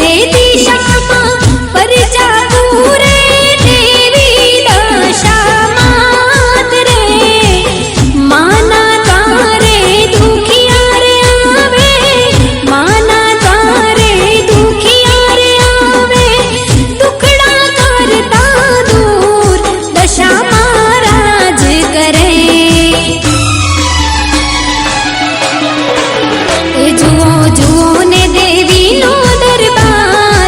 રે દિશામાં પરજા પૂરે દેવી દશામાં રે માના તારે દુખિયા રે આવે માના તારે દુખિયા રે આવે દુખડા કરતા દૂર દશામાં રાજ કરે જુઓ જુઓ ને દેવીનો દરબાર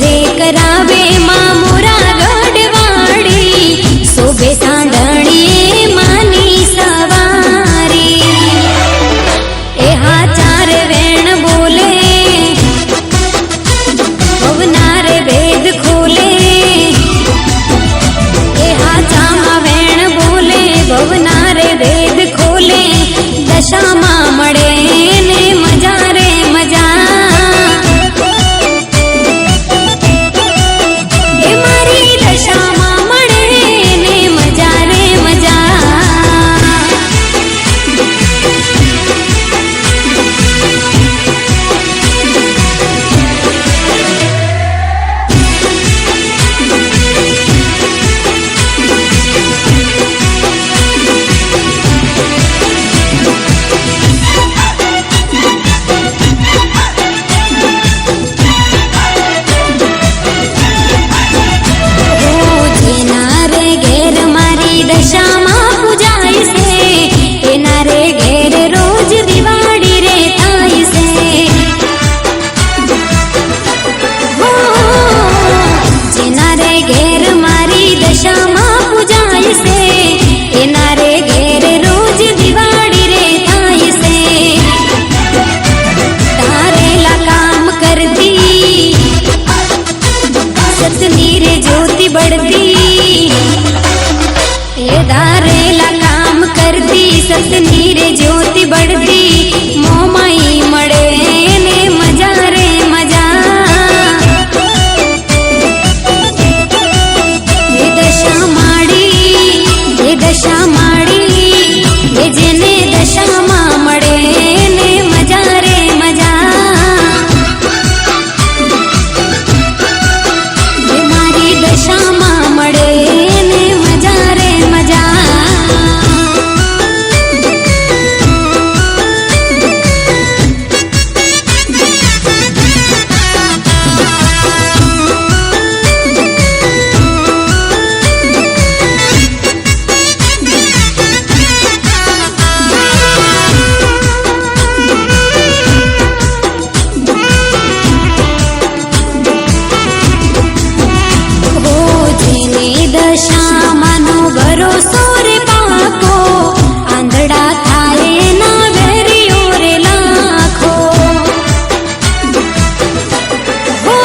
रे करावे मां मोरा गढ़वाड़ी शोभे सांडणी मानी सवारी ए हाचार वेण बोले भवनार वेद खोले ए हाचामा वेण बोले भवनार वेद खोले दशा मां मळे ने मजा रे मजा ए मारी दशा मां मळे ने मजा रे मजा ज्योति बढ़ती ए दारेला काम करती सतनी रे ज्योति बढ़ती मोमाई मड़े ने मजा रे मजा ये दशा माड़ी ये जेने दशा मां मड़े ने मजा रे मजा दशा मां मळे ने मजा रे मजा दशा मानो भरोसो रे पाको आंधड़ा थाए ना वेरियो रे लाखो हो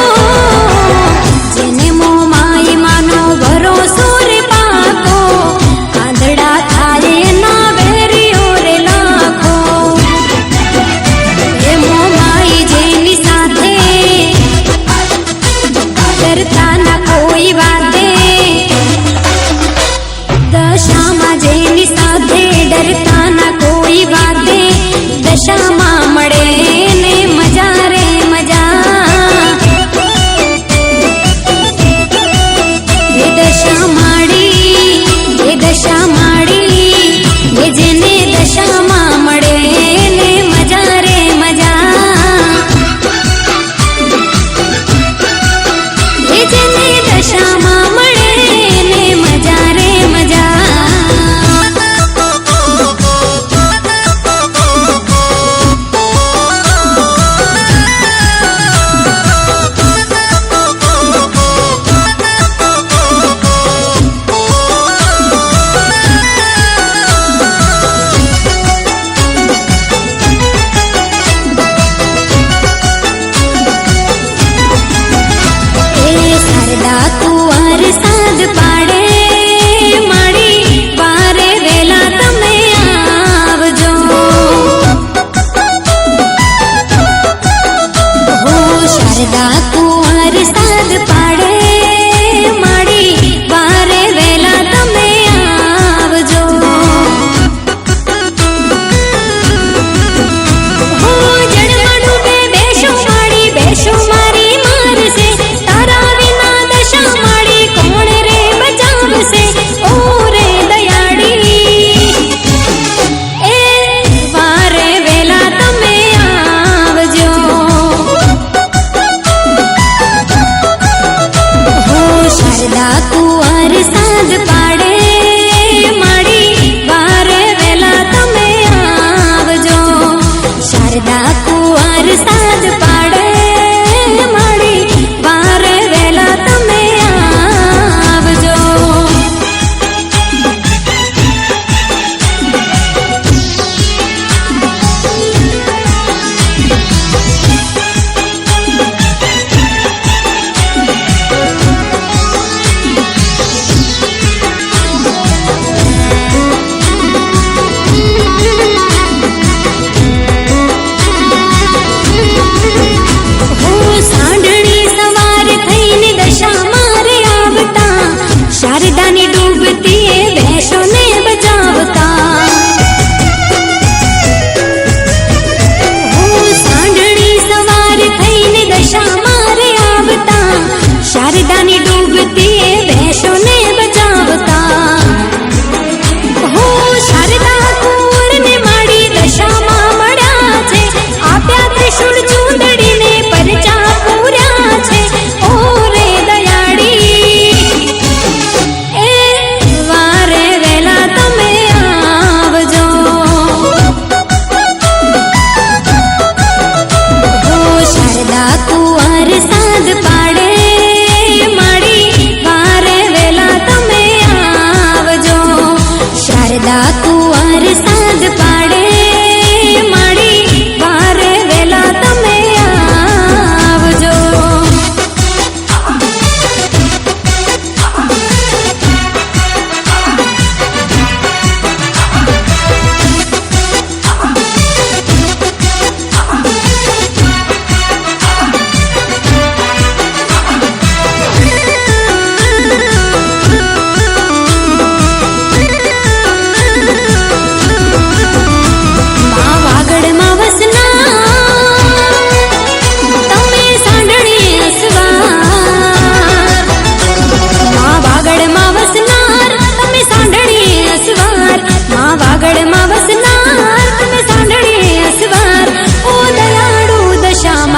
जेने मोह माई मानो भरोसो रे पाको आंधड़ा थाए ना वेरियो रे लाखो ए मोह माई जेनी साथे डरता ना कोई बाते दशा मां जेनी साथे डरता ना कोई बाते दशा मां मळे ने मजा रे मजा ये दशा माड़ी ये जेने दशा मां मळे ने मजा रे मजा ये जेने दशा मां मळे ने मजा रे मजा शारदा कुंवर साध पाड़े माड़ी बारे वेला तमे आवजो हो शारदा कुंवर साध पाड़े माड़ी बारे वेला तमे आवजो हो जड़वाड़ू बे बेशो माड़ी बेशो मारी मार से तारा विना दशा माड़ी कोण रे बचावसे ओ रे दयाड़ी ए वारे वेला तमे आवजो हो शारदा कुंवर साध पाड़े माड़ी वारे वेला तमे आवजो शारदा कुंवर साध पाड़े माड़ी वारे શારદાની ડૂબતી ભેંસોને બચાવતા સાંઢણી સવાર થઈને દશા મારે આવતા શારદાની ડૂબતી ભેંસોને બચાવતા શારદા કુંવરને માડી દશામાં મળ્યા છે આપ્યા ત્રિશૂળ ચૂંદડીને પરચા પૂર્યા છે ઓ રે દયાળી એ વારે વેલા તમે આવજો શારદા કુંવર સાદ પાડે માડી વારે વેલા તમે આવજો શારદા કુંવર સાદ પાડે માડી વારે વેલા તમે આવજો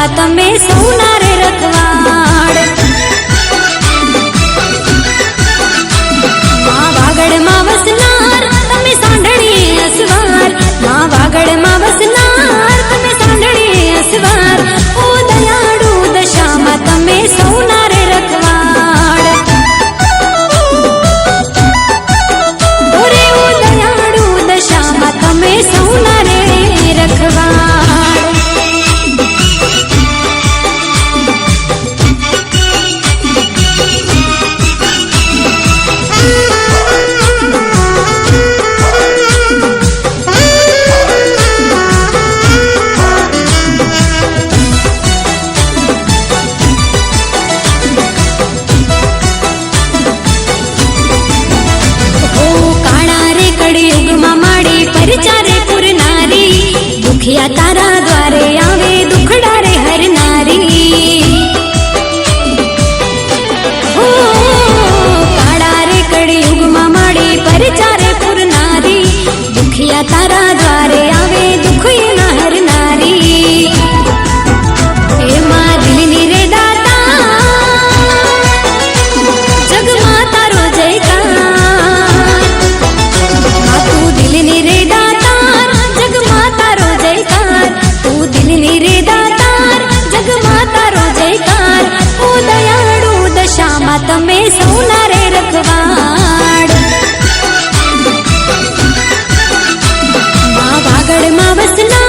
તમે સૌના રે રખવાડ માં વાગડમાં વસનાર તમે સાંઢણી અસવાર માં વાગડમાં વસનાર તમે સાંઢણી અસવાર ઓ દયાળુ દશામાં તમે સૌના રે રખવાડ ઓરે ઓ દયાળુ દશામાં તમે સૌના રે રખવાડ ચારે પુરનારી દુખિયા તારા દ્વારે આવે દુખડા રે હરનારી હો કાળા રે કળિયુગમાં માડી પરચારે પુરનારી દુખિયા તારા દ્વારે આવે દુખના હરનારી એમાં દિલની રે દાતા જગમાં તારો જયકાર તું દિલની રે તમે સૌના રે રખવાડ માં વાગડમાં વસના